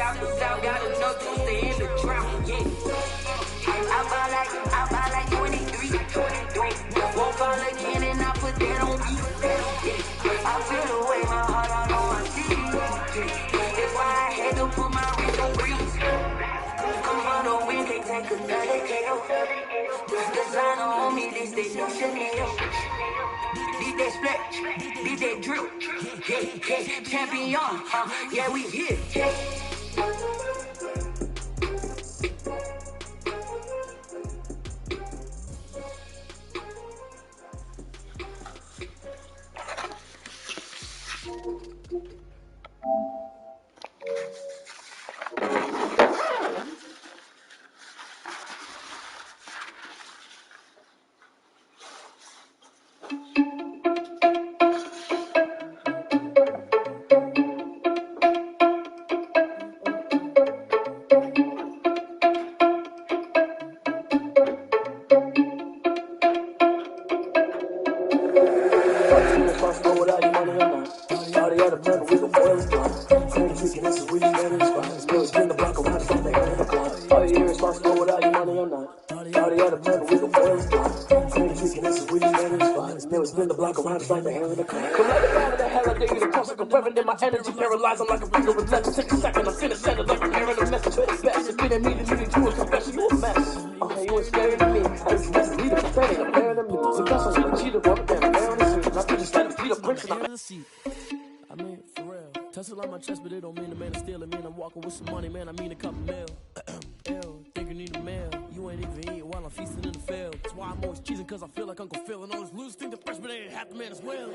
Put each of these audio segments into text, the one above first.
south to south, got enough to stay in the drought, yeah. I buy like 23. Won't fall again and I put that on me. Yeah. I feel the way my heart all on my sleeve. That's why I had to put my wrist on grills. Come on, the wind can't take another L. Designer on me, this they new Chanel. Beat that splash, beat that drill. Yeah, champion, yeah, we here. Spin the block around, it's like the hand in the car. Collect out of the hell I gave you the pulse like a reverend in my energy. Paralyzed, I'm like a finger with less. Take a second, I'm finna send it like a parent. A message with his best. It's been immediately to a confession, you a mess. Okay, you ain't scared of me. I just mess leader, pathetic, I'm better than me. So guess I'm gonna cheat up, I'm damn fair on the scene. I could just let him beat up Prince and I'm the seat. I mean, for real. Tussle on my chest, but it don't mean the man is stealing. Mean I'm walking with some money, man. I mean a couple mil. Ew, think you need a meal. You ain't even eating while I'm feasting in the field. That's why I'm always cheesing, cause I feel like Uncle Phil. And all this loose think the freshman ain't half the man as well.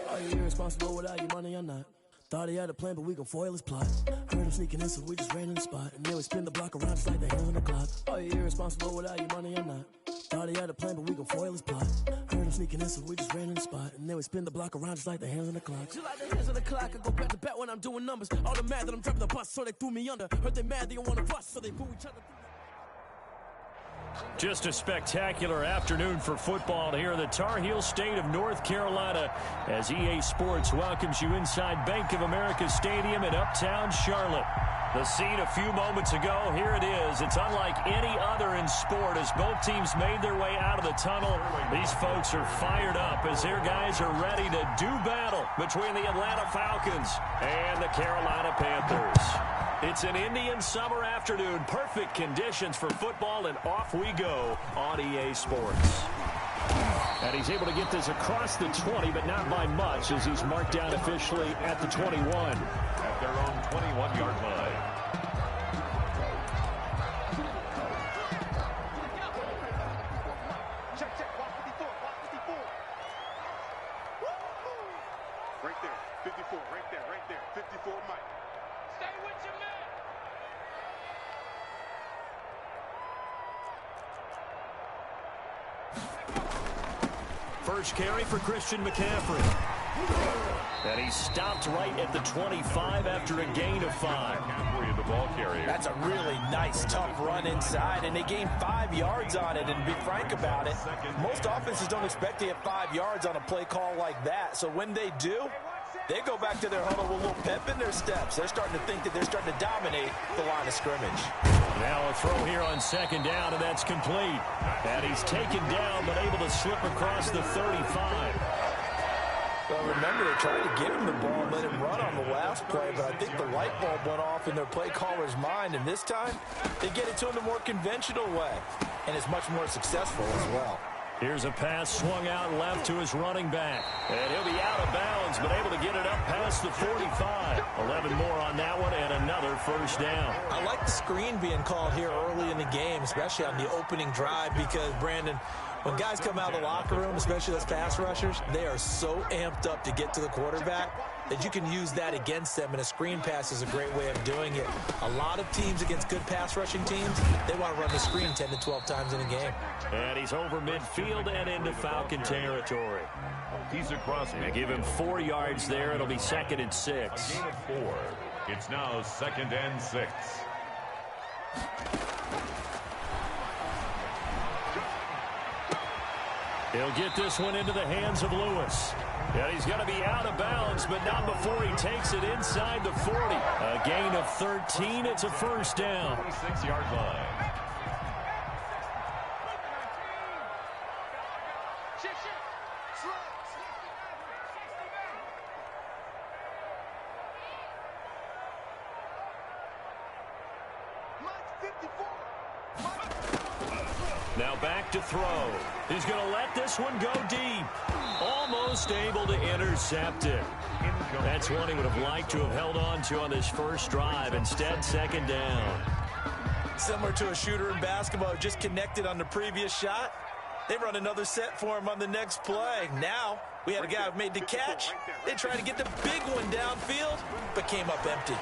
Are you irresponsible without your money or not? Thought he had a plan, but we gon' foil his plot. Heard him sneaking in, so we just ran in the spot. And then we spin the block around just like the hands on the clock. Are you irresponsible without your money or not? Thought he had a plan, but we gon' foil his plot. Heard him sneaking in, so we just ran in the spot. And then we spin the block around just like the hands on the clock. Just like the hands on the clock, I go back to back when I'm doing numbers. All the mad that I'm dropping the bus, so they threw me under. Heard they mad, they don't wanna bust, so they boo each other. Just a spectacular afternoon for football here in the Tar Heel state of North Carolina as EA Sports welcomes you inside Bank of America Stadium in Uptown Charlotte. The scene a few moments ago, here it is. It's unlike any other in sport as both teams made their way out of the tunnel. These folks are fired up as their guys are ready to do battle between the Atlanta Falcons and the Carolina Panthers. It's an Indian summer afternoon. Perfect conditions for football, and off we go on EA Sports. And he's able to get this across the 20, but not by much as he's marked down officially at the 21. At their own 21-yard line. Check, check, block 54, block 54. Right there, 54, right there, 54, Mike. Stay with your man. First carry for Christian McCaffrey. And he stopped right at the 25 after a gain of 5. The ball carrier. That's a really nice, tough run inside, and they gained 5 yards on it. And to be frank about it, most offenses don't expect to get 5 yards on a play call like that. So when they do, they go back to their huddle with a little pep in their steps. They're starting to think that they're starting to dominate the line of scrimmage. Now a throw here on second down, and that's complete. And he's taken down, but able to slip across the 35. Well, remember, they tried to give him the ball and let him run on the last play, but I think the light bulb went off in their play caller's mind, and this time, they get it to him the more conventional way, and it's much more successful as well. Here's a pass swung out left to his running back. And he'll be out of bounds, but able to get it up past the 45. 11 more on that one, and another first down. I like the screen being called here early in the game, especially on the opening drive, because, Brandon, when guys come out of the locker room, especially those pass rushers, they are so amped up to get to the quarterback that you can use that against them, and a screen pass is a great way of doing it. A lot of teams against good pass rushing teams, they want to run the screen 10 to 12 times in a game. And he's over midfield and into Falcon territory. He's across. They give him 4 yards there. It'll be 2nd and 6. A gain of 4. It's now 2nd and 6. He'll get this one into the hands of Lewis. And he's going to be out of bounds, but not before he takes it inside the 40. A gain of 13. It's a first down. 26-yard line. Now back to throw. He's going to let this one go deep. Almost able to intercept it. That's one he would have liked to have held on to on this first drive. Instead, second down. Similar to a shooter in basketball who just connected on the previous shot. They run another set for him on the next play. Now, we had a guy who made the catch. They tried to get the big one downfield, but came up empty.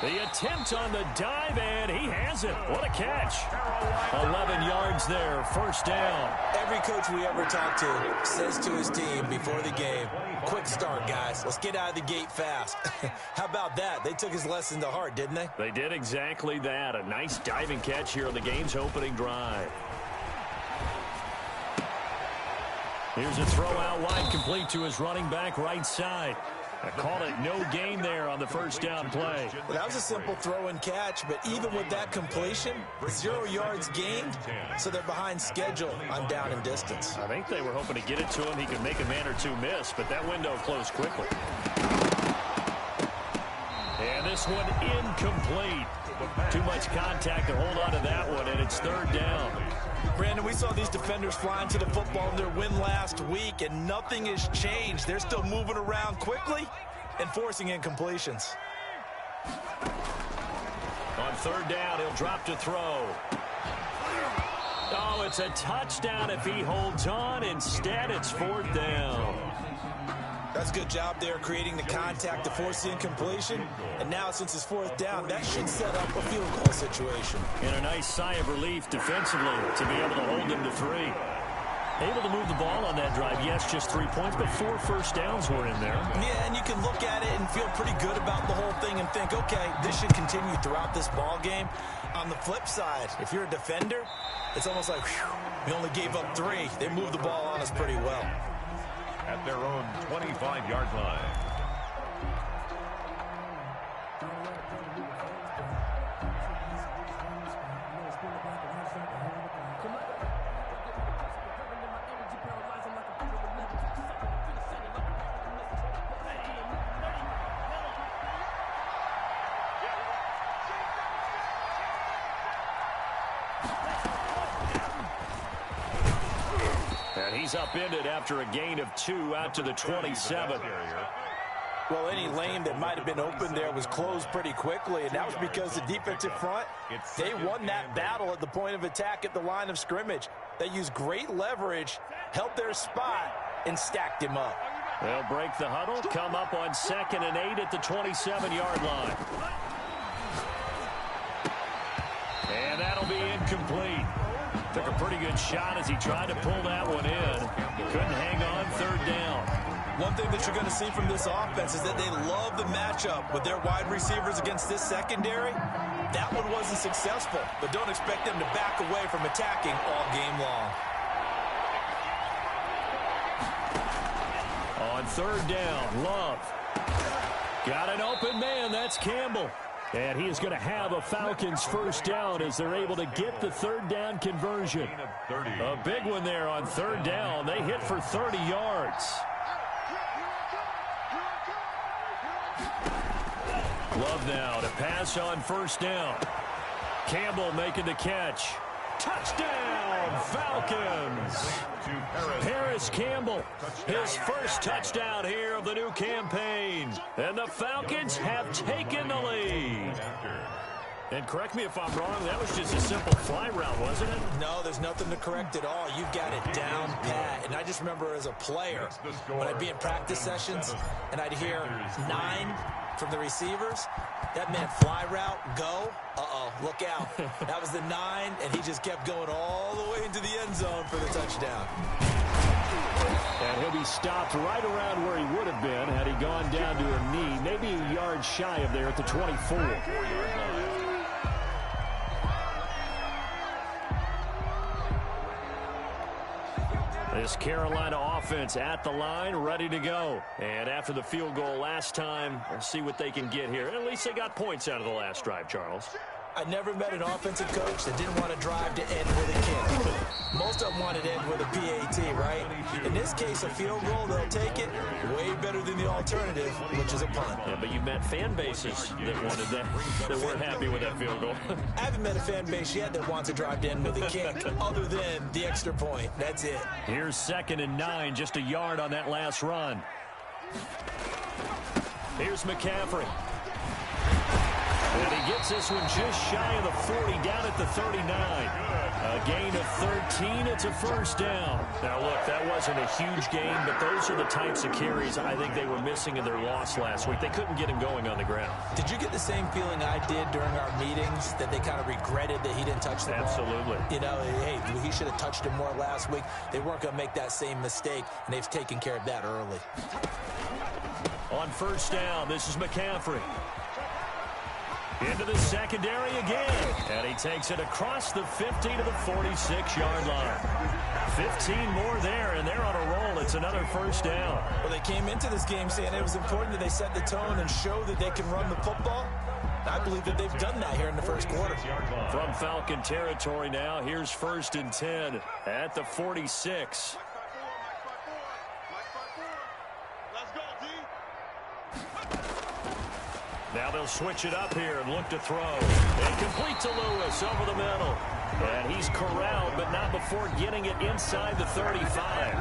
The attempt on the dive, and he has it. What a catch. 11 yards there, first down. Every coach we ever talk to says to his team before the game, quick start, guys. Let's get out of the gate fast. How about that? They took his lesson to heart, didn't they? They did exactly that. A nice diving catch here on the game's opening drive. Here's a throw out wide, complete to his running back right side. I call it no gain there on the first down play. Well, that was a simple throw and catch, but even with that completion, 0 yards gained, so they're behind schedule on down and distance. I think they were hoping to get it to him. He could make a man or two miss, but that window closed quickly. And this one incomplete. Too much contact to hold on to that one, and it's third down. Brandon, we saw these defenders flying to the football in their win last week, and nothing has changed. They're still moving around quickly and forcing incompletions. On third down, he'll drop to throw. Oh, it's a touchdown if he holds on. Instead, it's fourth down. That's a good job there, creating the contact to force the incompletion. And now, since it's fourth down, that should set up a field goal situation. And a nice sigh of relief defensively to be able to hold them to 3. Able to move the ball on that drive. Yes, just 3 points, but 4 first downs were in there. Yeah, and you can look at it and feel pretty good about the whole thing and think, okay, this should continue throughout this ball game. On the flip side, if you're a defender, it's almost like, whew, we only gave up 3. They moved the ball on us pretty well. At their own 25-yard line. And he's upended after a gain of 2 out to the 27. Well, any lane that might have been open there was closed pretty quickly, and that was because the defensive front, they won that battle at the point of attack at the line of scrimmage. They used great leverage, held their spot, and stacked him up. They'll break the huddle, come up on 2nd and 8 at the 27-yard line. And that'll be incomplete. Took a pretty good shot as he tried to pull that one in. Couldn't hang on, third down. One thing that you're going to see from this offense is that they love the matchup with their wide receivers against this secondary. That one wasn't successful, but don't expect them to back away from attacking all game long. On third down, Love. Got an open man, that's Campbell. And he is going to have a Falcons first down as they're able to get the third down conversion. A big one there on third down. They hit for 30 yards. Love now to pass on first down. Campbell making the catch. Touchdown, Falcons. Paris Campbell, his first touchdown here of the new campaign. And the Falcons have taken the lead. And correct me if I'm wrong, that was just a simple fly route, wasn't it? No, there's nothing to correct at all. You've got it down pat. And I just remember as a player, when I'd be in practice sessions and I'd hear 9 from the receivers, that meant fly route, go, look out. That was the 9, and he just kept going all the way into the end zone for the touchdown. And he'll be stopped right around where he would have been had he gone down to a knee, maybe a yard shy of there at the 24. This Carolina offense at the line, ready to go. And after the field goal last time, we'll see what they can get here. At least they got points out of the last drive, Charles. I never met an offensive coach that didn't want to drive to end with a kick. Most of them wanted to end with a PAT, right? In this case, a field goal, they'll take it. Way better than the alternative, which is a punt. Yeah, but you've met fan bases that wanted that, that weren't happy with that field goal. I haven't met a fan base yet that wants to drive to end with a kick, other than the extra point. That's it. Here's 2nd and 9, just a yard on that last run. Here's McCaffrey. And he gets this one just shy of the 40, down at the 39. A gain of 13. It's a first down. Now, look, that wasn't a huge gain, but those are the types of carries I think they were missing in their loss last week. They couldn't get him going on the ground. Did you get the same feeling I did during our meetings, that they kind of regretted that he didn't touch the ball? Absolutely. You know, hey, he should have touched it more last week. They weren't going to make that same mistake, and they've taken care of that early. On first down, this is McCaffrey. Into the secondary again. And he takes it across the 50 to the 46-yard line. 15 more there, and they're on a roll. It's another first down. Well, they came into this game saying it was important that they set the tone and show that they can run the football. I believe that they've done that here in the first quarter. From Falcon territory now, here's 1st and 10 at the 46. Now they'll switch it up here and look to throw. And complete to Lewis over the middle. And he's corralled, but not before getting it inside the 35.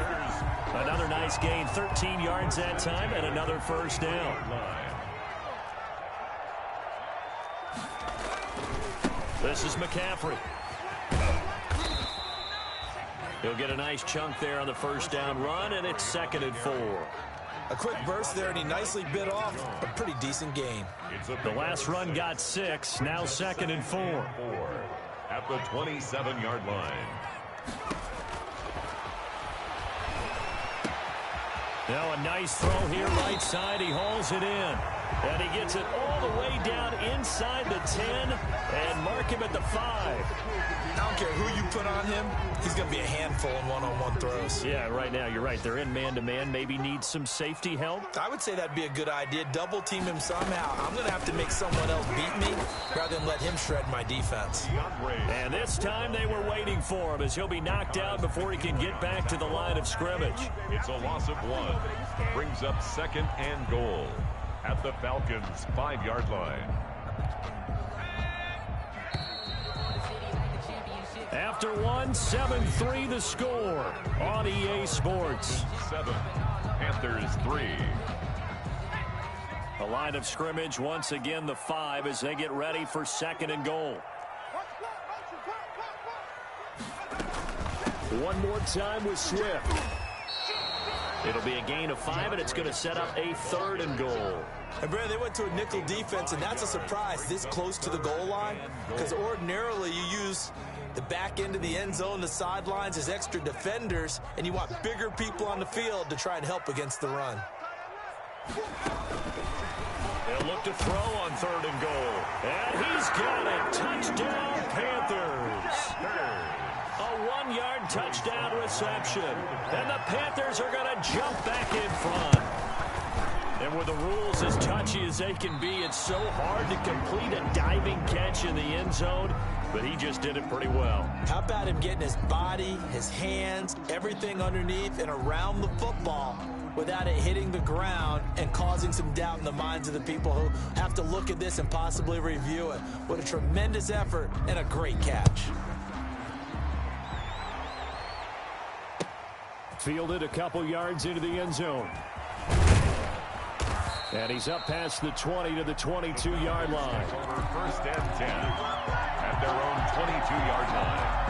Another nice gain, 13 yards that time, and another first down. This is McCaffrey. He'll get a nice chunk there on the first down run, and it's 2nd and 4. A quick burst there, and he nicely bit off a pretty decent gain. The last run got 6, now 2nd and 4. At the 27-yard line. Now a nice throw here, right side. He hauls it in. And he gets it all the way down inside the 10 and mark him at the 5. I don't care who you put on him, he's going to be a handful in one-on-one throws. Yeah, right now, you're right. They're in man-to-man. Maybe need some safety help. I would say that'd be a good idea. Double team him somehow. I'm going to have to make someone else beat me rather than let him shred my defense. And this time they were waiting for him as he'll be knocked out before he can get back to the line of scrimmage. It's a loss of 1. Brings up 2nd and goal at the Falcons' 5-yard line. After 1, 7-3 the score on EA Sports. 7, Panthers 3. The line of scrimmage once again the 5 as they get ready for 2nd and goal. One more time with Swift. It'll be a gain of 5, and it's going to set up a 3rd and goal. And Brad, they went to a nickel defense, and that's a surprise this close to the goal line, because ordinarily you use the back end of the end zone, the sidelines as extra defenders, and you want bigger people on the field to try and help against the run. They'll look to throw on 3rd and goal. And he's got it. Touchdown, Panthers. A 1-yard touchdown reception. And the Panthers are going to jump back in front. And with the rules as touchy as they can be, it's so hard to complete a diving catch in the end zone, but he just did it pretty well. How about him getting his body, his hands, everything underneath and around the football without it hitting the ground and causing some doubt in the minds of the people who have to look at this and possibly review it. What a tremendous effort and a great catch. Fielded a couple yards into the end zone. And he's up past the 20 to the 22-yard line. 1st and 10 at their own 22-yard line.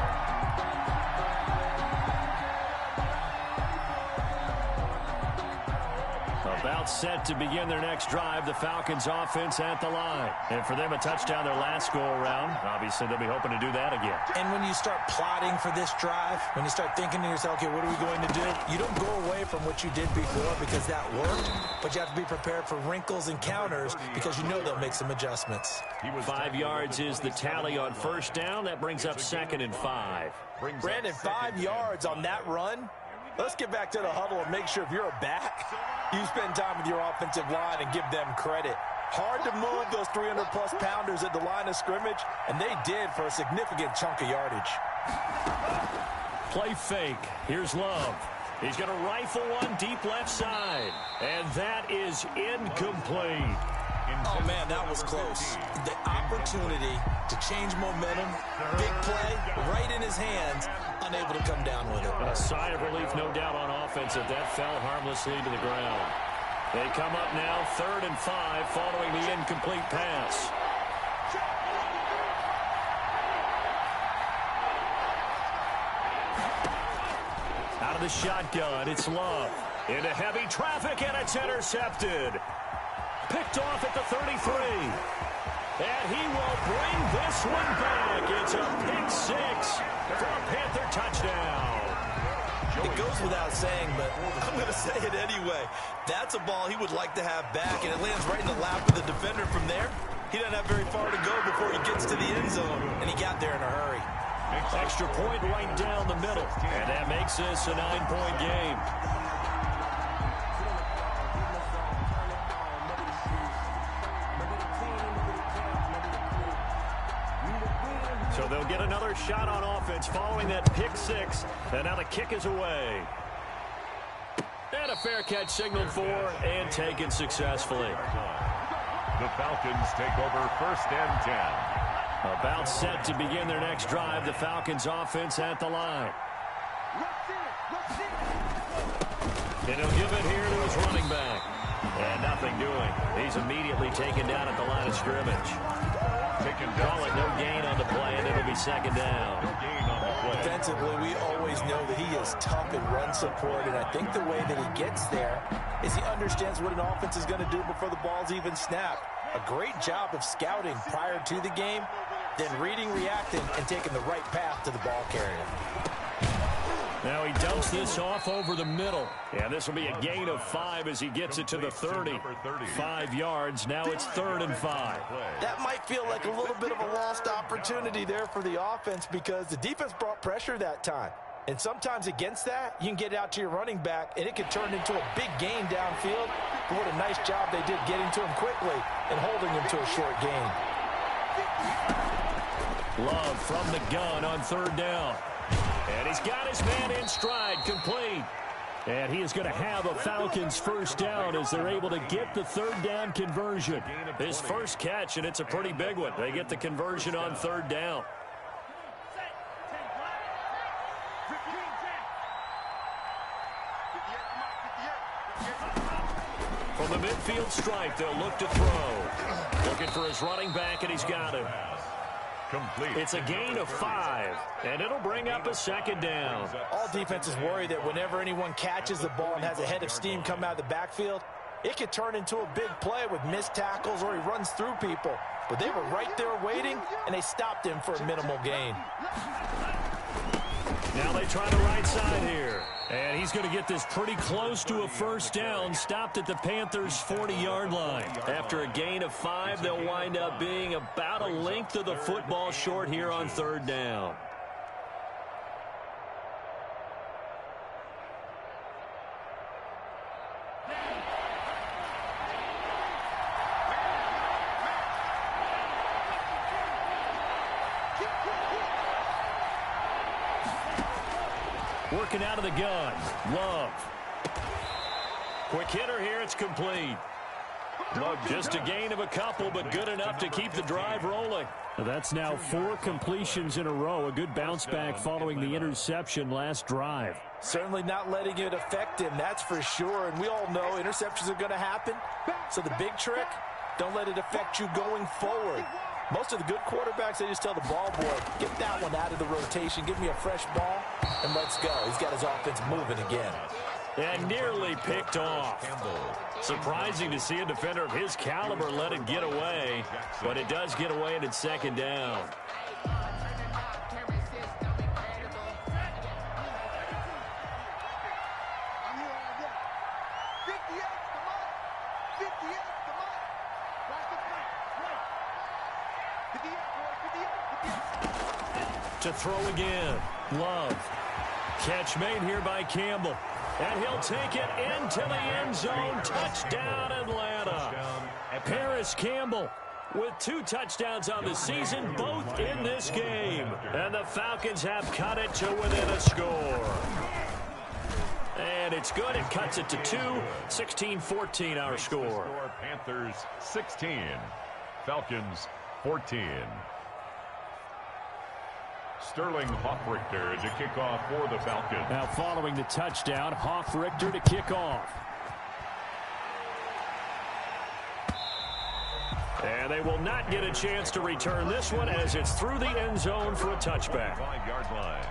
About set to begin their next drive, the Falcons offense at the line. And for them, a touchdown their last go-around. Obviously, they'll be hoping to do that again. And when you start plotting for this drive, when you start thinking to yourself, okay, what are we going to do? You don't go away from what you did before because that worked, but you have to be prepared for wrinkles and counters because you know they'll make some adjustments. 5 yards is the tally on first down. That brings up 2nd and 5. Brandon, 5 yards on that run. Let's get back to the huddle and make sure if you're a back, you spend time with your offensive line and give them credit. Hard to move those 300-plus pounders at the line of scrimmage, and they did for a significant chunk of yardage. Play fake. Here's Love. He's going to rifle one deep left side, and that is incomplete. Oh, man, that was close. The opportunity to change momentum, big play, right in his hands, unable to come down with it. A sigh of relief, no doubt, on offense that fell harmlessly to the ground. They come up now 3rd and 5 following the incomplete pass. Out of the shotgun, it's Love. Into heavy traffic, and it's intercepted. Picked off at the 33. And he will bring this one back. It's a pick 6 for a Panther touchdown. It goes without saying, but I'm going to say it anyway. That's a ball he would like to have back, and it lands right in the lap of the defender from there. He doesn't have very far to go before he gets to the end zone, and he got there in a hurry. Extra point right down the middle, and that makes this a 9-point game. So they'll get another shot on offense following that pick 6, and now the kick is away. And a fair catch signaled for and taken successfully. The Falcons take over 1st and 10. About set to begin their next drive. The Falcons offense at the line. And he'll give it here to his running back. And nothing doing. He's immediately taken down at the line of scrimmage. Call it no gain on the play, and it'll be 2nd down. No gain on the play. Defensively, we always know that he is tough in run support, and I think the way that he gets there is he understands what an offense is going to do before the ball's even snapped. A great job of scouting prior to the game, then reading, reacting, and taking the right path to the ball carrier. Now he dumps this off over the middle. And this will be a gain of 5 as he gets it to the 30. 5 yards. Now it's 3rd and 5. That might feel like a little bit of a lost opportunity there for the offense because the defense brought pressure that time. And sometimes against that, you can get out to your running back, and it can turn into a big gain downfield. But what a nice job they did getting to him quickly and holding him to a short gain. Love from the gun on 3rd down. And he's got his man in stride, complete. And he is going to have a Falcons 1st down as they're able to get the 3rd down conversion. His first catch, and it's a pretty big one. They get the conversion on 3rd down. From the midfield stripe, they'll look to throw. Looking for his running back, and he's got him. Complete. It's a gain of 5, and it'll bring up a 2nd down. All defenses worry that whenever anyone catches the ball and has a head of steam come out of the backfield, it could turn into a big play with missed tackles or he runs through people. But they were right there waiting, and they stopped him for a minimal gain. Now they try the right side here. And he's going to get this pretty close to a 1st down, stopped at the Panthers' 40-yard line. After a gain of 5, they'll wind up being about a length of the football short here on 3rd down. Working out of the gun. Love. Quick hitter here. It's complete. Love just a gain of a couple, but good enough to keep the drive rolling. That's now 4 completions in a row. A good bounce back following the interception last drive. Certainly not letting it affect him, that's for sure. And we all know interceptions are going to happen. So the big trick, don't let it affect you going forward. Most of the good quarterbacks, they just tell the ball boy, get that one out of the rotation, give me a fresh ball, and let's go. He's got his offense moving again. And nearly picked off. Surprising to see a defender of his caliber let it get away, but it does get away and it's 2nd down. To throw again. Love. Catch made here by Campbell. And he'll take it into the end zone. Touchdown, Atlanta. Paris Campbell with 2 touchdowns on the season, both in this game. And the Falcons have cut it to within a score. And it's good. It cuts it to 2. 16-14 our score. Panthers 16. Falcons 14. Sterling Hofrichter to kick off for the Falcons. Now following the touchdown, Hofrichter to kick off. And they will not get a chance to return this one as it's through the end zone for a touchback. 5-yard line.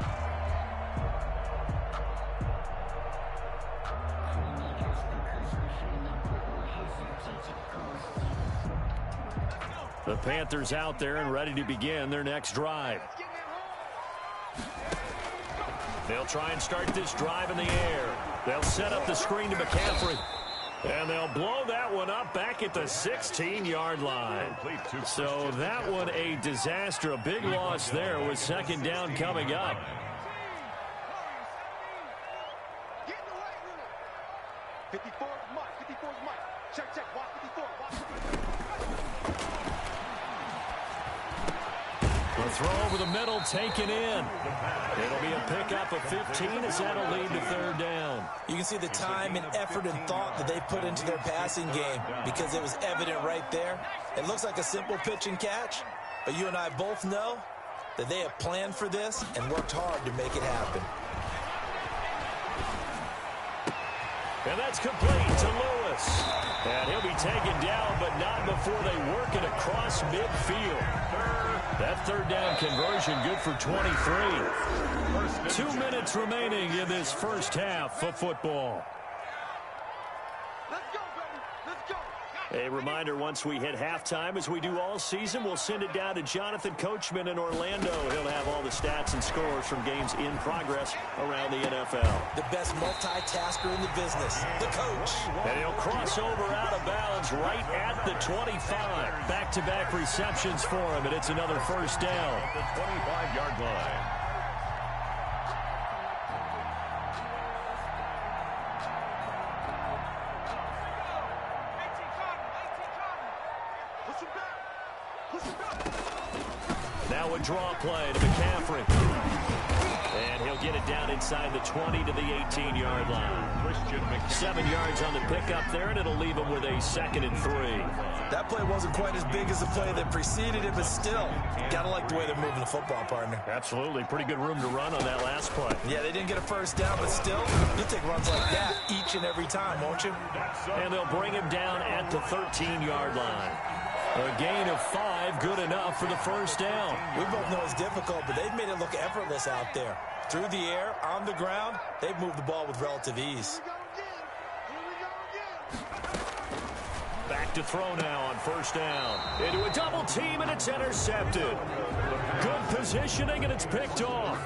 The Panthers out there and ready to begin their next drive. They'll try and start this drive in the air. They'll set up the screen to McCaffrey. And they'll blow that one up back at the 16-yard line. So that one a disaster. A big loss there with second down coming up. Get in the way with it. 54 is Mike. 54 is Mike. Check, check. Watch 54. Watch 54. The throw over the middle taken in. It'll be a pickup of 15 as that'll lead to third down. You can see the time and effort and thought that they put into their passing game because it was evident right there. It looks like a simple pitch and catch, but you and I both know that they have planned for this and worked hard to make it happen. And that's complete to Lewis. And he'll be taken down, but not before they work it across midfield. That third down conversion good for 23. 2 minutes remaining in this first half of football. Let's go, baby. Let's go. A reminder, once we hit halftime, as we do all season, we'll send it down to Jonathan Coachman in Orlando. He'll have all the stats and scores from games in progress around the NFL. The best multitasker in the business, the coach. And he'll cross over out of bounds right at the 25. Back-to-back receptions for him, and it's another first down. The 25-yard line. Now a draw play to McCaffrey. And he'll get it down inside the 20 to the 18-yard line. 7 yards on the pickup there, and it'll leave him with a 2nd and 3. That play wasn't quite as big as the play that preceded it, but still, gotta like the way they're moving the football, partner. Absolutely. Pretty good room to run on that last play. Yeah, they didn't get a first down, but still, you'll take runs like that each and every time, won't you? And they'll bring him down at the 13-yard line. A gain of 5, good enough for the first down. We both know it's difficult, but they've made it look effortless out there. Through the air, on the ground, they've moved the ball with relative ease. Back to throw now on first down. Into a double team, and it's intercepted. Good positioning, and it's picked off.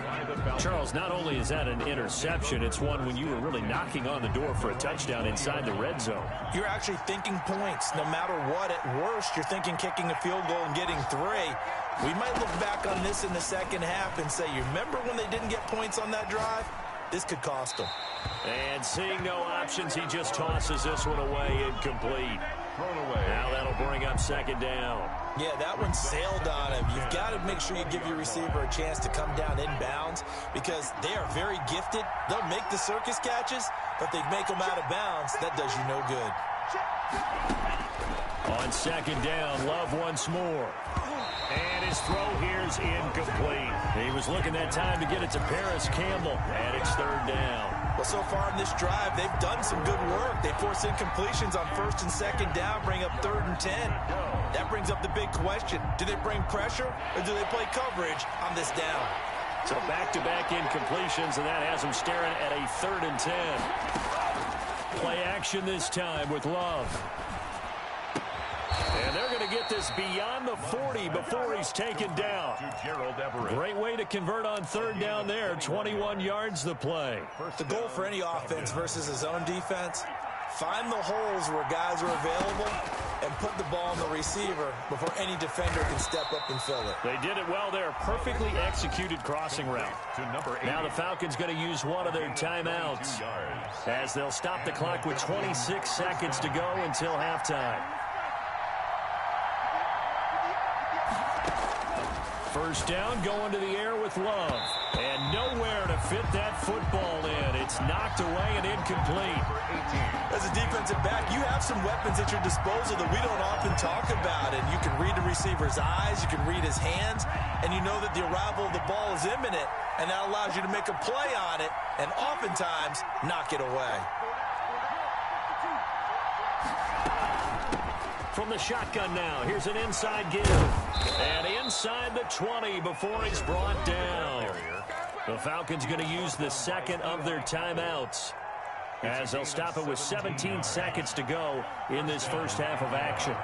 Charles, not only is that an interception, it's one when you were really knocking on the door for a touchdown inside the red zone. You're actually thinking points. No matter what, at worst, you're thinking kicking a field goal and getting 3. We might look back on this in the second half and say, you remember when they didn't get points on that drive? This could cost them. And seeing no options, he just tosses this one away, incomplete. Thrown away. Now that'll bring up second down. Yeah, that one sailed on him. You've got to make sure you give your receiver a chance to come down inbounds because they are very gifted. They'll make the circus catches, but they make them out of bounds. That does you no good. On second down, Love once more. And his throw here is incomplete. He was looking that time to get it to Paris Campbell, and it's third down. Well, so far in this drive, they've done some good work. They force incompletions on first and second down, bring up 3rd and 10. That brings up the big question. Do they bring pressure, or do they play coverage on this down? So back-to-back incompletions, and that has them staring at a 3rd and 10. Play action this time with Love. And they're going to get this beyond the 40 before he's taken down. Great way to convert on third down there. 21 yards the play. The goal for any offense versus his own defense, find the holes where guys are available and put the ball on the receiver before any defender can step up and fill it. They did it well there. Perfectly executed crossing route. Now the Falcons going to use one of their timeouts as they'll stop the clock with 26 seconds to go until halftime. First down, going to the air with Love. And nowhere to fit that football in. It's knocked away and incomplete. As a defensive back, you have some weapons at your disposal that we don't often talk about. And you can read the receiver's eyes, you can read his hands, and you know that the arrival of the ball is imminent. And that allows you to make a play on it and oftentimes knock it away. From the shotgun now, here's an inside give. And inside the 20 before it's brought down. The Falcons going to use the second of their timeouts as they'll stop it with 17 seconds to go in this first half of action.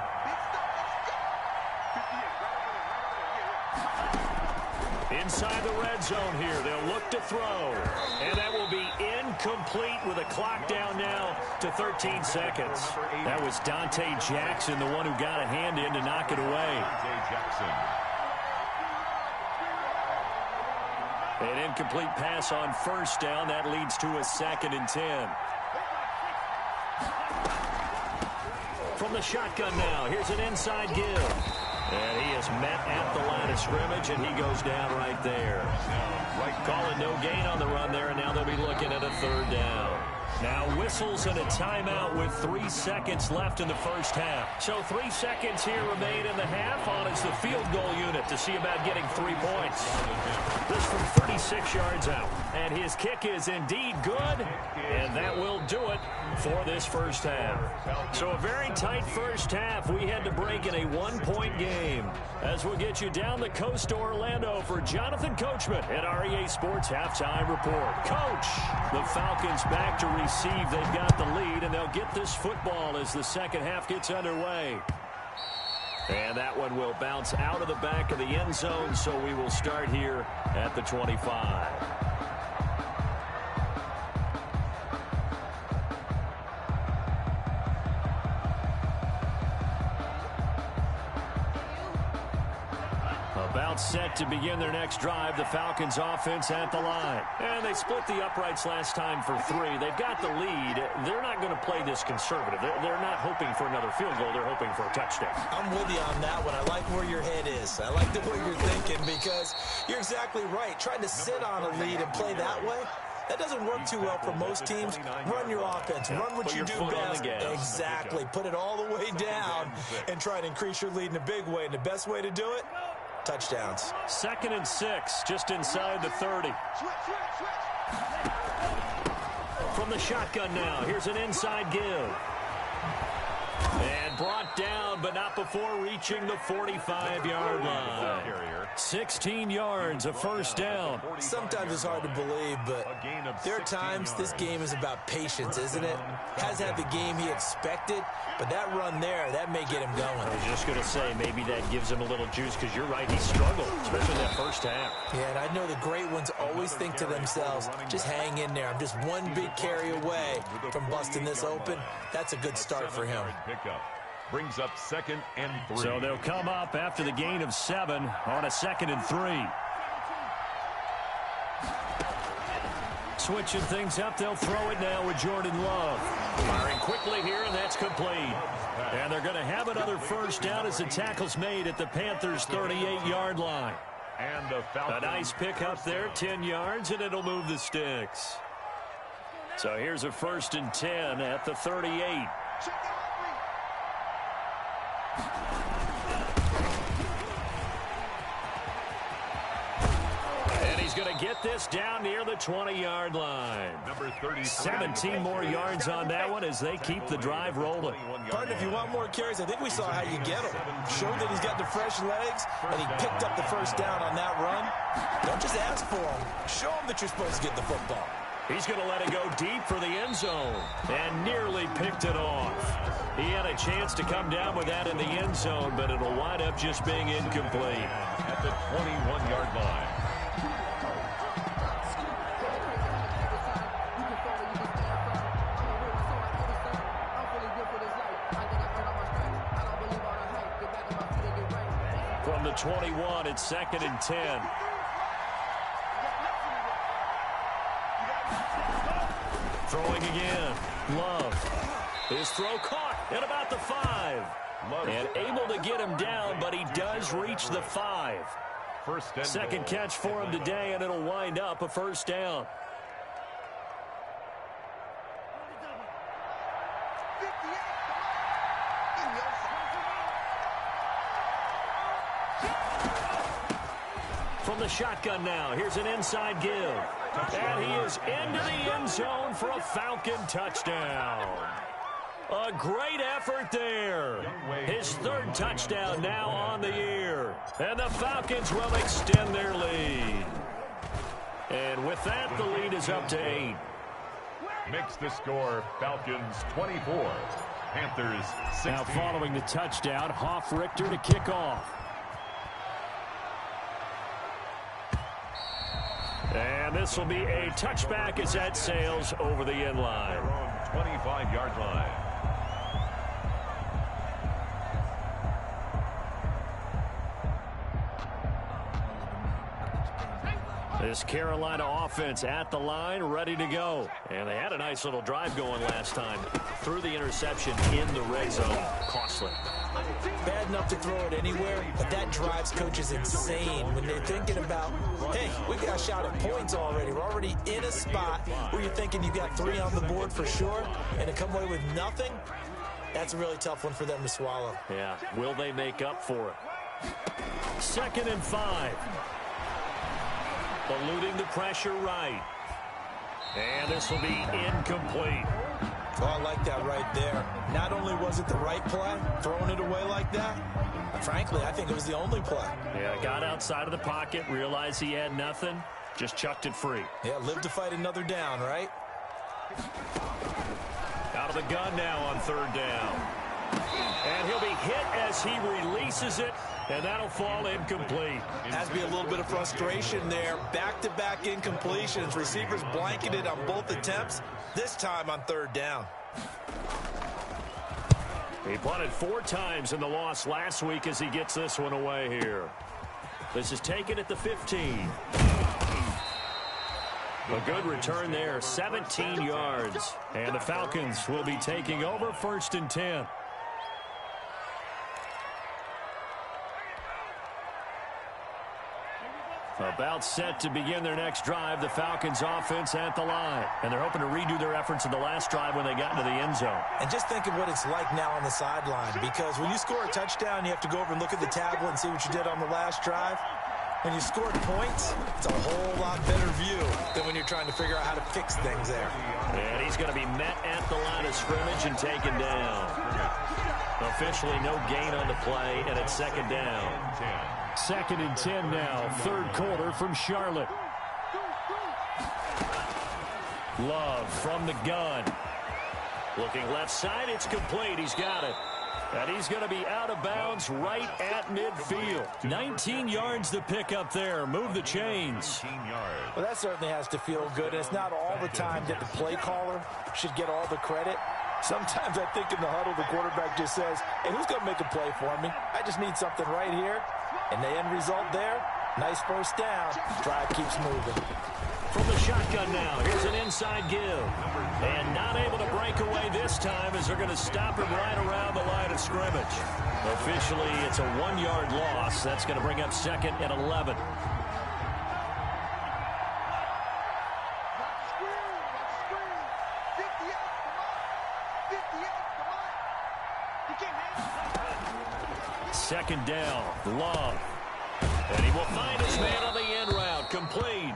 Inside the red zone here, they'll look to throw. And that will be incomplete with a clock down now to 13 seconds. That was Dante Jackson, the one who got a hand in to knock it away. An incomplete pass on first down. That leads to a 2nd and 10. From the shotgun now, here's an inside give. And he is met at the line of scrimmage, and he goes down right there. Calling no gain on the run there, and now they'll be looking at a 3rd down. Now whistles and a timeout with 3 seconds left in the first half. So 3 seconds here remain in the half on as the field goal unit to see about getting 3 points. This from 36 yards out. And his kick is indeed good, and that will do it for this first half. So a very tight first half. We had to break in a 1-point game as we'll get you down the coast to Orlando for Jonathan Coachman at our EA Sports Halftime Report. Coach, the Falcons back to receive. They've got the lead, and they'll get this football as the second half gets underway. And that one will bounce out of the back of the end zone, so we will start here at the 25. About set to begin their next drive. The Falcons offense at the line. And they split the uprights last time for 3. They've got the lead. They're not going to play this conservative. They're not hoping for another field goal. They're hoping for a touchdown. I'm with you on that one. I like where your head is. I like the way you're thinking because you're exactly right. Trying to sit on a lead and play that way, that doesn't work too well for most teams. Run your offense. Run what you do best. Exactly. Put it all the way down and try to increase your lead in a big way. And the best way to do it, touchdowns. 2nd and 6, just inside the 30. From the shotgun now, here's an inside give. And brought down, but not before reaching the 45-yard line. 16 yards, a first down. Sometimes it's hard to believe, but there are times this game is about patience, isn't it? Has had the game he expected, but that run there, that may get him going. I was just going to say, maybe that gives him a little juice, because you're right, he struggled, especially in that first half. Yeah, and I know the great ones always think to themselves, just hang in there. I'm just one big carry away from busting this open. That's a good start for him. Brings up 2nd and 3. So they'll come up after the gain of 7 on a 2nd and 3. Switching things up, they'll throw it now with Jordan Love. Firing quickly here, and that's complete. And they're going to have another first down as the tackle's made at the Panthers' 38-yard line. And a nice pickup there, 10 yards, and it'll move the sticks. So here's a 1st and 10 at the 38. And he's going to get this down near the 20-yard line. Number 30, 17 more yards on that one as they keep the drive rolling. Partner, if you want more carries, I think we saw how you get him. Showed that he's got the fresh legs, and he picked up the first down on that run. Don't just ask for him. Show him that you're supposed to get the football. He's going to let it go deep for the end zone and nearly picked it off. He had a chance to come down with that in the end zone, but it'll wind up just being incomplete. At the 21-yard line. 21. It's 2nd and 10. Throwing again. Love. His throw caught at about the 5. And able to get him down, but he does reach the 5. Second catch for him today, and it'll wind up a first down. From the shotgun now, here's an inside give. And he is into the end zone for a Falcon touchdown. A great effort there. His 3rd touchdown now on the year. And the Falcons will extend their lead. And with that, the lead is up to 8. Makes the score Falcons 24, Panthers 16. Now following the touchdown, Hoff-Richter to kick off. And this will be a touchback as that sails over the end line. 25-yard line. This Carolina offense at the line, ready to go. And they had a nice little drive going last time. Threw the interception in the red zone. Costly. Bad enough to throw it anywhere, but that drives coaches insane when they're thinking about, hey, we got a shot at points already. We're already in a spot where you're thinking you got 3 on the board for sure, and to come away with nothing, that's a really tough one for them to swallow. Yeah, will they make up for it? 2nd and 5. Eluding the pressure right. And this will be incomplete. Oh, I like that right there. Not only was it the right play, throwing it away like that, frankly, I think it was the only play. Yeah, got outside of the pocket, realized he had nothing, just chucked it free. Yeah, live to fight another down, right? Out of the gun now on 3rd down. And he'll be hit as he releases it, and that'll fall incomplete. Has to be a little bit of frustration there. Back-to-back incompletions. Receivers blanketed on both attempts, this time on 3rd down. He punted 4 times in the loss last week as he gets this one away here. This is taken at the 15. A good return there, 17 yards. And the Falcons will be taking over 1st and 10. About set to begin their next drive, the Falcons offense at the line. And they're hoping to redo their efforts in the last drive when they got into the end zone. And just think of what it's like now on the sideline, because when you score a touchdown, you have to go over and look at the tablet and see what you did on the last drive. When you scored points, it's a whole lot better view than when you're trying to figure out how to fix things there. And he's going to be met at the line of scrimmage and taken down. Officially no gain on the play, and it's 2nd down. 2nd and 10 now, 3rd quarter from Charlotte. Love from the gun. Looking left side, it's complete. He's got it. And he's going to be out of bounds right at midfield. 19 yards to pick up there. Move the chains. Well, that certainly has to feel good. And it's not all the time that the play caller should get all the credit. Sometimes I think in the huddle, the quarterback just says, hey, who's going to make a play for me? I just need something right here. And the end result there, nice first down. Drive keeps moving. From the shotgun now, here's an inside give. And not able to break away this time as they're going to stop him right around the line of scrimmage. Officially, it's a 1-yard loss. That's going to bring up 2nd and 11. Second down, Love. And he will find his man on the end route. Complete.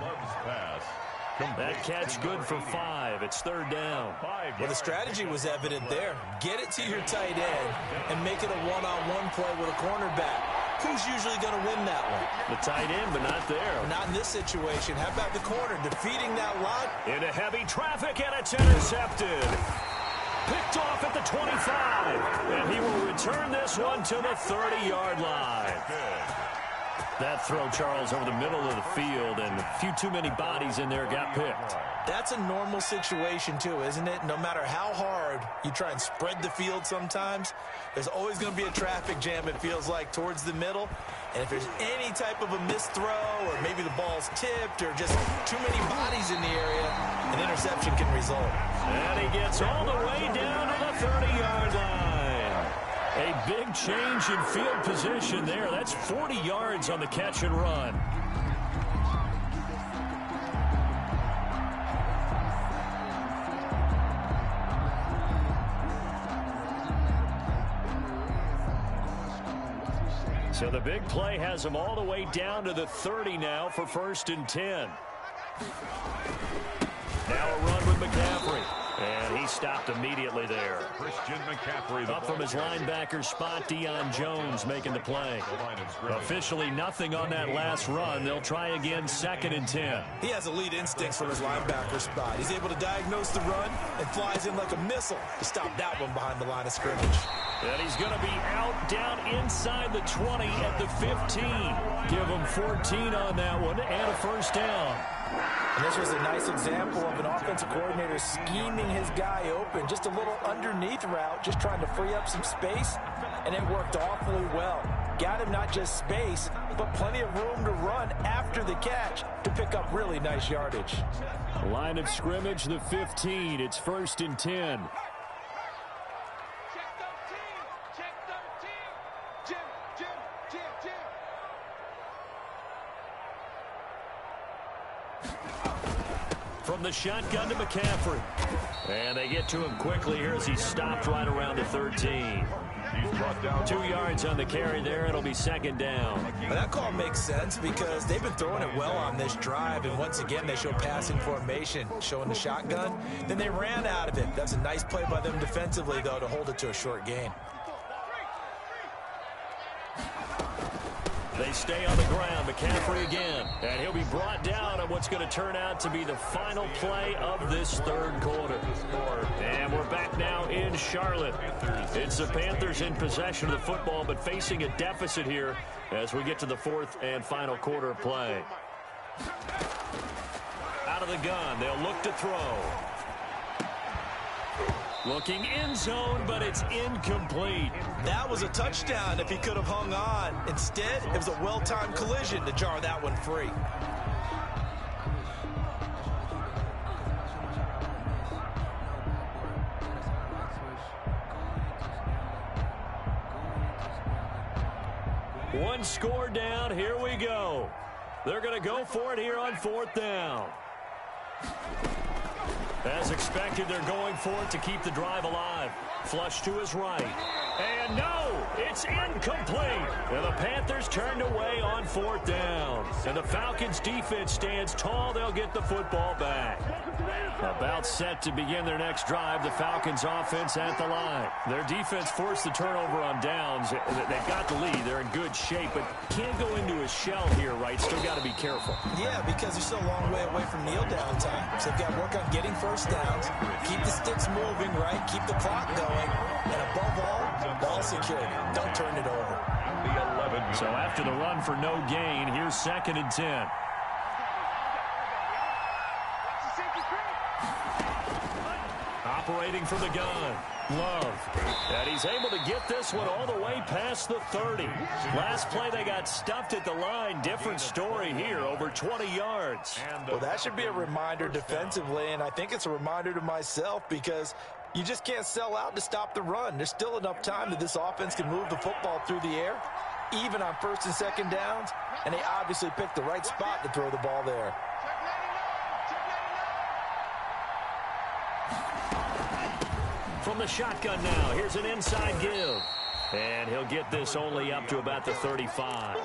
That catch good for 5. It's 3rd down. Well, the strategy was evident there. Get it to your tight end and make it a one-on-one play with a cornerback. Who's usually going to win that one? The tight end, but not there. Not in this situation. How about the corner defeating that lot? Into heavy traffic, and it's intercepted. Picked off at the 25. And he will return this one to the 30-yard line. That throw, Charles, over the middle of the field, and a few too many bodies in there got picked. That's a normal situation too, isn't it? No matter how hard you try and spread the field sometimes, there's always going to be a traffic jam, it feels like, towards the middle. And if there's any type of a missed throw or maybe the ball's tipped or just too many bodies in the area, an interception can result. And he gets all the way down to the 30-yard line. A big change in field position there. That's 40 yards on the catch and run. So the big play has him all the way down to the 30 now for 1st and 10. Now a run with McCaffrey. And he stopped immediately there. Christian McCaffrey. Up from his linebacker spot, Deion Jones making the play. Officially nothing on that last run. They'll try again 2nd and 10. He has elite instincts from his linebacker spot. He's able to diagnose the run and flies in like a missile to stop that one behind the line of scrimmage. And he's going to be out down inside the 20 at the 15. Give him 14 on that one and a 1st down. And this was a nice example of an offensive coordinator scheming his guy open. Just a little underneath route, just trying to free up some space, and it worked awfully well. Got him not just space, but plenty of room to run after the catch to pick up really nice yardage. Line of scrimmage, the 15. It's 1st and 10. From the shotgun to McCaffrey. And they get to him quickly here as he stopped right around the 13. He's brought down 2 yards on the carry there. It'll be 2nd down. Well, that call makes sense because they've been throwing it well on this drive. And once again, they show passing formation, showing the shotgun. Then they ran out of it. That's a nice play by them defensively, though, to hold it to a short gain. They stay on the ground. McCaffrey again. And he'll be brought down on what's going to turn out to be the final play of this 3rd quarter. And we're back now in Charlotte. It's the Panthers in possession of the football, but facing a deficit here as we get to the 4th and final quarter of play. Out of the gun. They'll look to throw. Looking end zone, but it's incomplete. That was a touchdown if he could have hung on. Instead, it was a well-timed collision to jar that one free. One score down. Here we go. They're going to go for it here on 4th down. As expected, they're going for it to keep the drive alive. Flush to his right. And no, it's incomplete. And the Panthers turned away on 4th down. And the Falcons defense stands tall. They'll get the football back. About set to begin their next drive, the Falcons offense at the line. Their defense forced the turnover on downs. They've got the lead. They're in good shape, but can't go into a shell here, right? Still got to be careful. Yeah, because they're still a long way away from kneel down time. So they've got to work on getting 1st downs, keep the sticks moving, right? Keep the clock going. And above all, ball security. Don't turn it over. the 11. So after the run for no gain, here's 2nd and 10. Operating from the gun, Love. And he's able to get this one all the way past the 30. Last play, they got stuffed at the line. Different story here, over 20 yards. Well, that should be a reminder defensively, and I think it's a reminder to myself because you just can't sell out to stop the run. There's still enough time that this offense can move the football through the air, even on 1st and 2nd downs, and they obviously picked the right spot to throw the ball there. From the shotgun now, here's an inside give. And he'll get this only up to about the 35.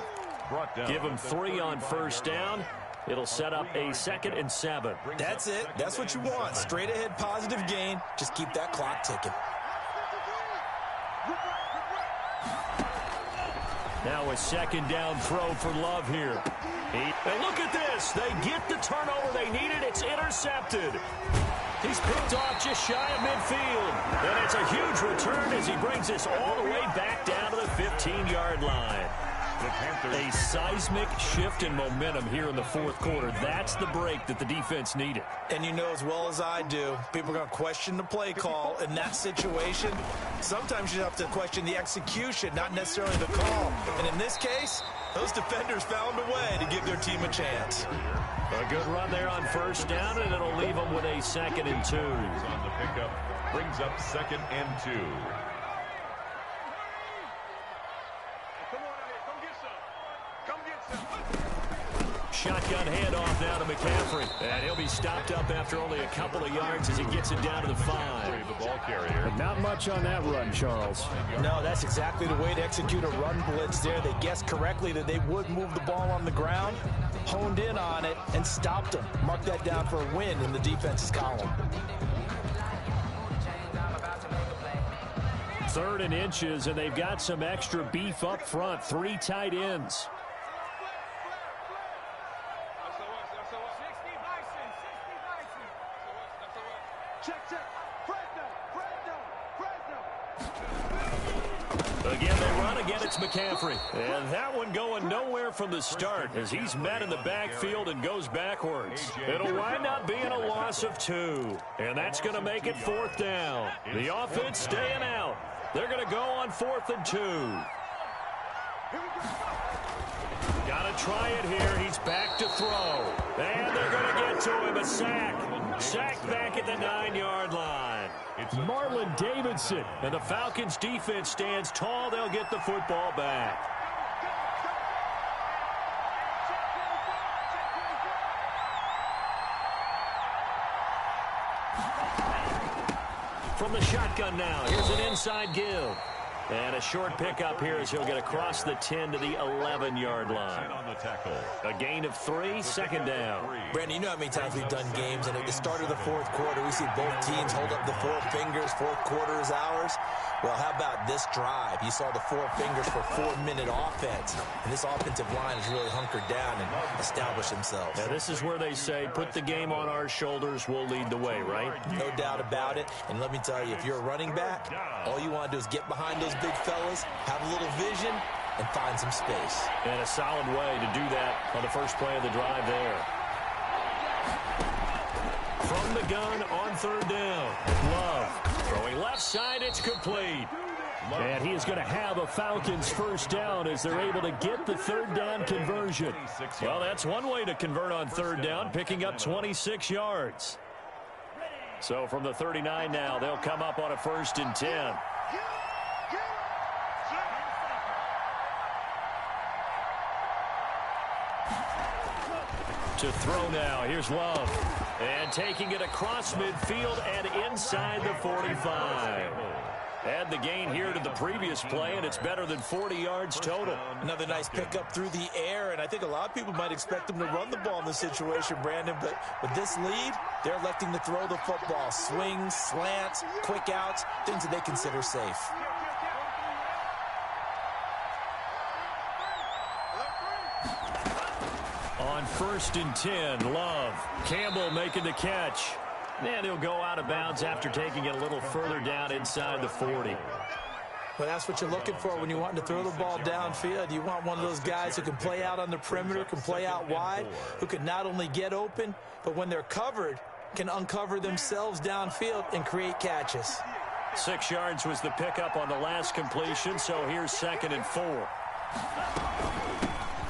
Give him 3 on 1st down. It'll set up a 2nd and 7. That's it. That's what you want. Straight ahead positive gain. Just keep that clock ticking. Now a 2nd down throw for Love here. And look at this. They get the turnover they needed. It's intercepted. He's picked off just shy of midfield. And it's a huge return as he brings this all the way back down to the 15-yard line. The Panthers. A seismic shift in momentum here in the fourth quarter. That's the break that the defense needed. And you know as well as I do, people are going to question the play call in that situation. Sometimes you have to question the execution, not necessarily the call. And in this case, those defenders found a way to give their team a chance. A good run there on first down, and it'll leave them with a 2nd and 2. On the pickup, brings up 2nd and 2. Shotgun handoff now to McCaffrey. And he'll be stopped up after only a couple of yards as he gets it down to the 5. The ball carrier. But not much on that run, Charles. No, that's exactly the way to execute a run blitz there. They guessed correctly that they would move the ball on the ground, honed in on it, and stopped them. Mark that down for a win in the defense's column. 3rd and inches, and they've got some extra beef up front. 3 tight ends. Again, they run. Again, it's McCaffrey. And that one going nowhere from the start as he's met in the backfield and goes backwards. It'll wind up being a loss of 2. And that's going to make it 4th down. The offense staying out. They're going to go on 4th and 2. Got to try it here. He's back to throw. And they're going to get to him. A sack. Sack back at the 9-yard line. It's Marlon Davidson. And the Falcons defense stands tall. They'll get the football back. From the shotgun now, here's an inside give. And a short pickup here as he'll get across the 10 to the 11-yard line. On the tackle. A gain of 3, 2nd down. Brandon, you know how many times we've done games, and at the start of the fourth quarter, we see both teams hold up the 4 fingers. Fourth quarter is ours. Well, how about this drive? You saw the 4 fingers for 4-minute offense, and this offensive line has really hunkered down and established themselves. Now, this is where they say, put the game on our shoulders, we'll lead the way, right? No doubt about it. And let me tell you, if you're a running back, all you want to do is get behind those big fellas, have a little vision, and find some space. And a solid way to do that on the first play of the drive there. From the gun on 3rd down. Love throwing left side, it's complete. And he is going to have a Falcons first down as they're able to get the 3rd down conversion. Well, that's one way to convert on 3rd down, picking up 26 yards. So from the 39 now, they'll come up on a 1st and 10. To throw now. Here's Love. And taking it across midfield and inside the 45. Add the gain here to the previous play, and it's better than 40 yards total. Another nice pickup through the air, and I think a lot of people might expect them to run the ball in this situation, Brandon, but with this lead, they're electing to throw the football. Swings, slants, quick outs, things that they consider safe. On 1st and 10, Love. Campbell making the catch. And he'll go out of bounds after taking it a little further down inside the 40. Well, that's what you're looking for when you want to throw the ball downfield. You want one of those guys who can play out on the perimeter, can play out wide, who can not only get open, but when they're covered, can uncover themselves downfield and create catches. 6 yards was the pickup on the last completion, so here's 2nd and 4.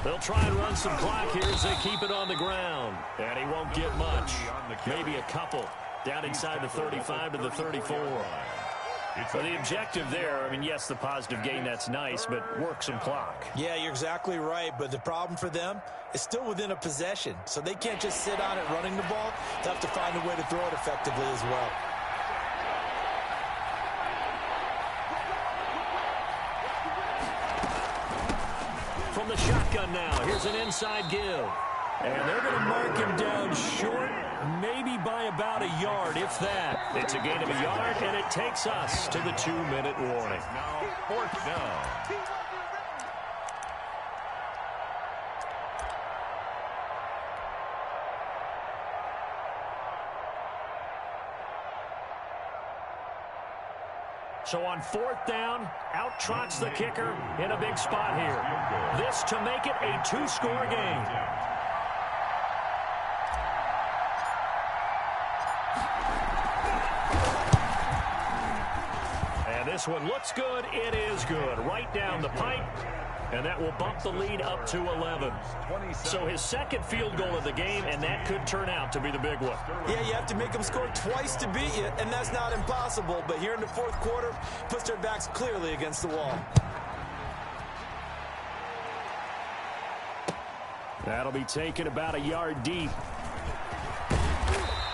They'll try and run some clock here as they keep it on the ground. And he won't get much. Maybe a couple. Down inside the 35 to the 34. So the objective there, I mean, yes, the positive gain, that's nice, but work some clock. Yeah, you're exactly right. But the problem for them is still within a possession. So they can't just sit on it running the ball. They have to find a way to throw it effectively as well. From the shotgun now, here's an inside give. And they're going to mark him down short, maybe by about a yard, if that. It's a gain of a yard, and it takes us to the 2-minute warning. Now 4th down. So on 4th down, out trots the kicker in a big spot here. This to make it a 2-score game. And this one looks good. It is good. Right down the pipe. And that will bump the lead up to 11. So his second field goal of the game, and that could turn out to be the big one. Yeah, you have to make them score twice to beat you, and that's not impossible. But here in the 4th quarter, puts their backs clearly against the wall. That'll be taken about a yard deep.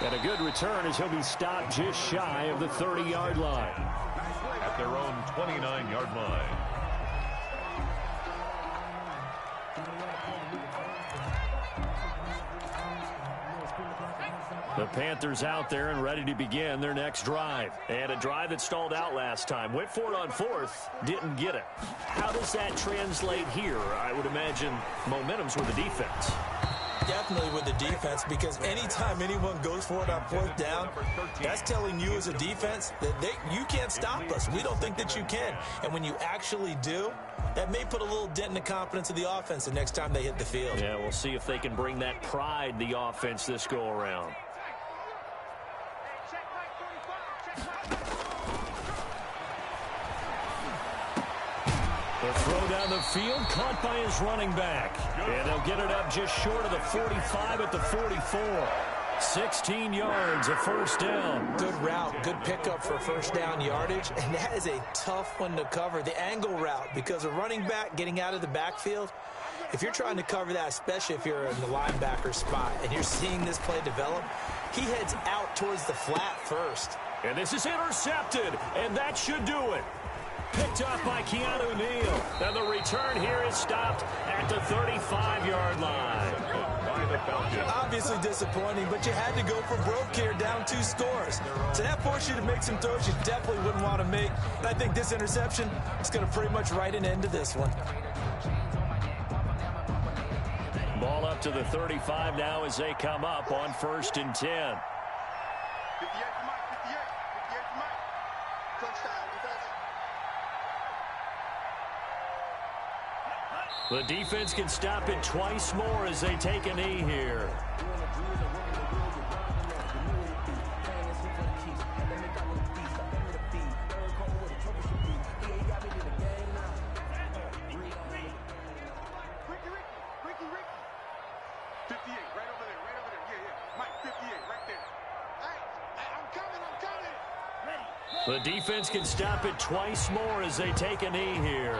And a good return as he'll be stopped just shy of the 30-yard line. At their own 29-yard line. The Panthers out there and ready to begin their next drive. And a drive that stalled out last time. Went for it on 4th, didn't get it. How does that translate here? I would imagine momentum's with the defense. Definitely with the defense, because anytime anyone goes for it on 4th down, that's telling you as a defense that you can't stop us. We don't think that you can. And when you actually do, that may put a little dent in the confidence of the offense the next time they hit the field. Yeah, we'll see if they can bring that pride to the offense this go-around. The throw down the field, caught by his running back. And they'll get it up just short of the 45 at the 44. 16 yards, a first down. Good route, good pickup for first down yardage, and that is a tough one to cover. The angle route, because a running back getting out of the backfield, if you're trying to cover that, especially if you're in the linebacker spot and you're seeing this play develop, he heads out towards the flat first. And this is intercepted, and that should do it. Picked up by Keanu Neal. And the return here is stopped at the 35-yard line. By the Falcons. Obviously disappointing, but you had to go for broke here, down 2 scores. So that forced you to make some throws you definitely wouldn't want to make. And I think this interception is going to pretty much write an end to this one. Ball up to the 35 now as they come up on 1st and 10. 58 to Mike, 58 to Mike. Touchdown, defense. The defense can stop it twice more as they take a knee here. Ricky. 58, right over there. Yeah. Mike, 58, right there. Hey, I'm coming. The defense can stop it twice more as they take a knee here.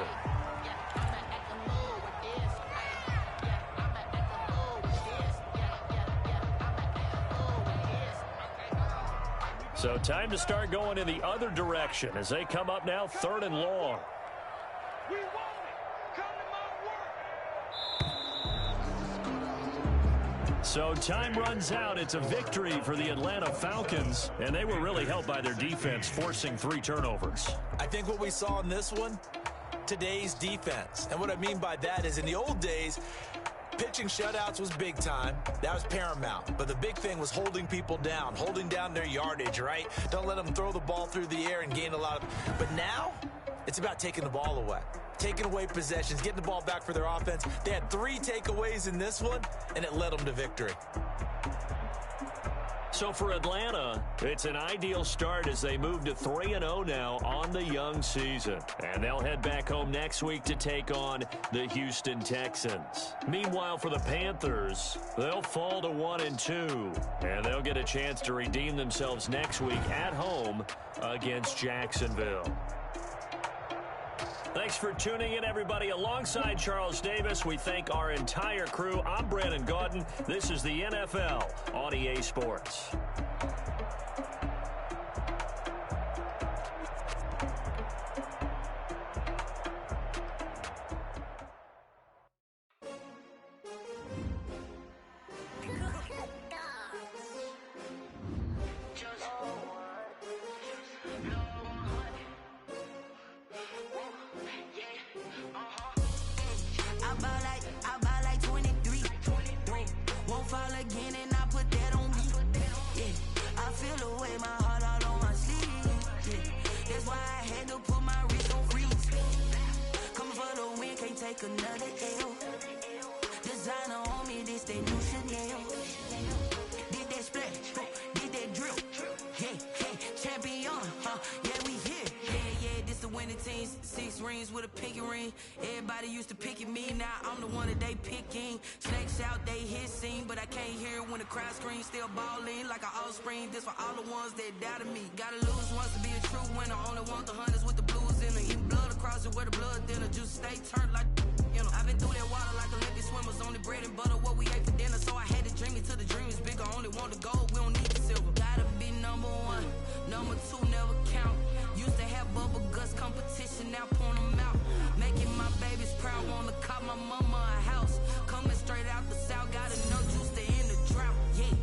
So time to start going in the other direction as they come up now 3rd and long. We want it. Come to my work. So time runs out. It's a victory for the Atlanta Falcons, and they were really helped by their defense, forcing 3 turnovers. I think what we saw in this one, today's defense. And what I mean by that is in the old days, pitching shutouts was big time. That was paramount. But the big thing was holding people down, holding down their yardage, right? Don't let them throw the ball through the air and gain a lot of... But now, it's about taking the ball away. Taking away possessions, getting the ball back for their offense. They had 3 takeaways in this one, and it led them to victory. So for Atlanta, it's an ideal start as they move to 3-0 now on the young season. And they'll head back home next week to take on the Houston Texans. Meanwhile, for the Panthers, they'll fall to 1-2. And they'll get a chance to redeem themselves next week at home against Jacksonville. Thanks for tuning in, everybody. Alongside Charles Davis, we thank our entire crew. I'm Brandon Gaudin. This is the NFL on EA Sports. Fall again and I put that on me. Yeah, I another L. Designer on me, this they new Chanel. Did that splash, did that drill. Yeah, champion, yeah, we here. Yeah, this the winning team. 6 rings with a pinky ring. Everybody used to pick at me, now I'm the one that they picking. Snakes out, they hit scene, but I can't hear it when the crowd screams. Still balling like an offspring. This for all the ones that doubted me. Gotta lose once to be a true winner. Only want the hunters with the blues in it. Eating blood across it where the blood thinner. Juice stay turned like, you know. I've been through that water like Olympic swimmers. Only bread and butter, what we ate for dinner. So I had to dream it till the dream is bigger. Only want the gold, we don't need the silver. Gotta be number 1, number 2 never count. Used to have bubble guts competition, now point them out. Making my babies proud, wanna cop my mama a house. Coming straight out the south, gotta know juice to end the drought. Yeah,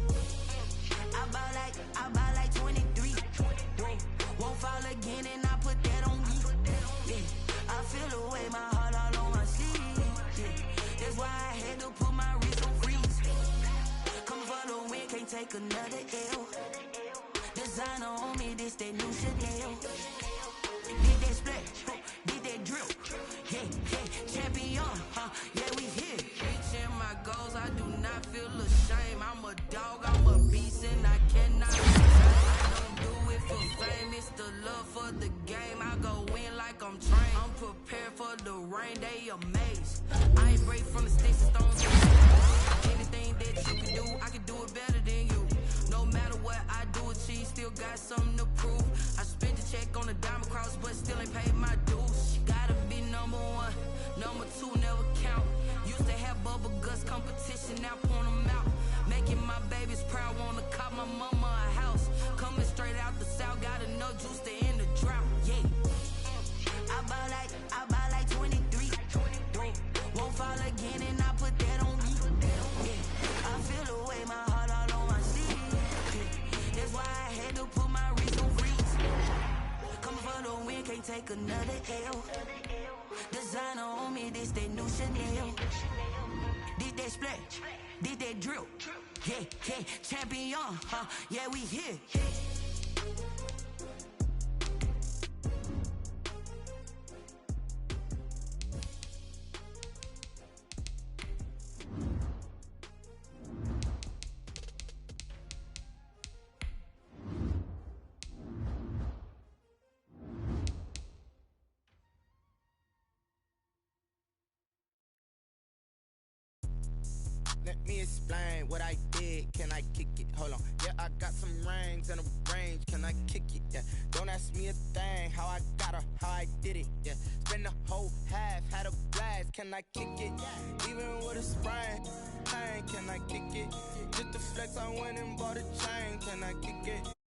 I buy like 23. Won't fall again, and I put that on me. Yeah, I feel the way, my heart all on my sleeve. Yeah, that's why I had to put my wrist on freeze. Come for the win, can't take another L. Designer on me, this that new Chanel. Did that splash, did that drill. Yeah, champion, yeah, we here. Reaching my goals, I do not feel ashamed. I'm a dog, I'm a beast, and I cannot be tamed. I don't do it for fame, it's the love for the game. I go in like I'm trained. I'm prepared for the rain, they amazed. I ain't break from the sticks and stones. Anything that you can do, I can do it better than you. No matter what I do, achieve, still got something to prove. I spent the check on the diamond cross, but still ain't paid my dues. Gotta be number 1, number 2 never count. Used to have bubble guts competition, now point them out. Making my babies proud, wanna cop my mama a house. Coming straight out the south, gotta know juice to end the drought. Yeah, I buy like 23. Won't fall again, and I put that on me. Yeah, I feel the way, my heart all on my sleeve. Yeah, that's why I had to put my wrist on freeze. Coming for the win, can't take another L. Designer on me, this that new Chanel. Did that splash, did that drill. Yeah, champion, yeah, we here. Let me explain what I did. Can I kick it? Hold on. Yeah, I got some rings and a range. Can I kick it? Yeah. Don't ask me a thing. How I got her, how I did it. Yeah. Spend the whole half, had a blast. Can I kick it? Even with a sprain, pain. Can I kick it? Just the flex, I went and bought a chain. Can I kick it?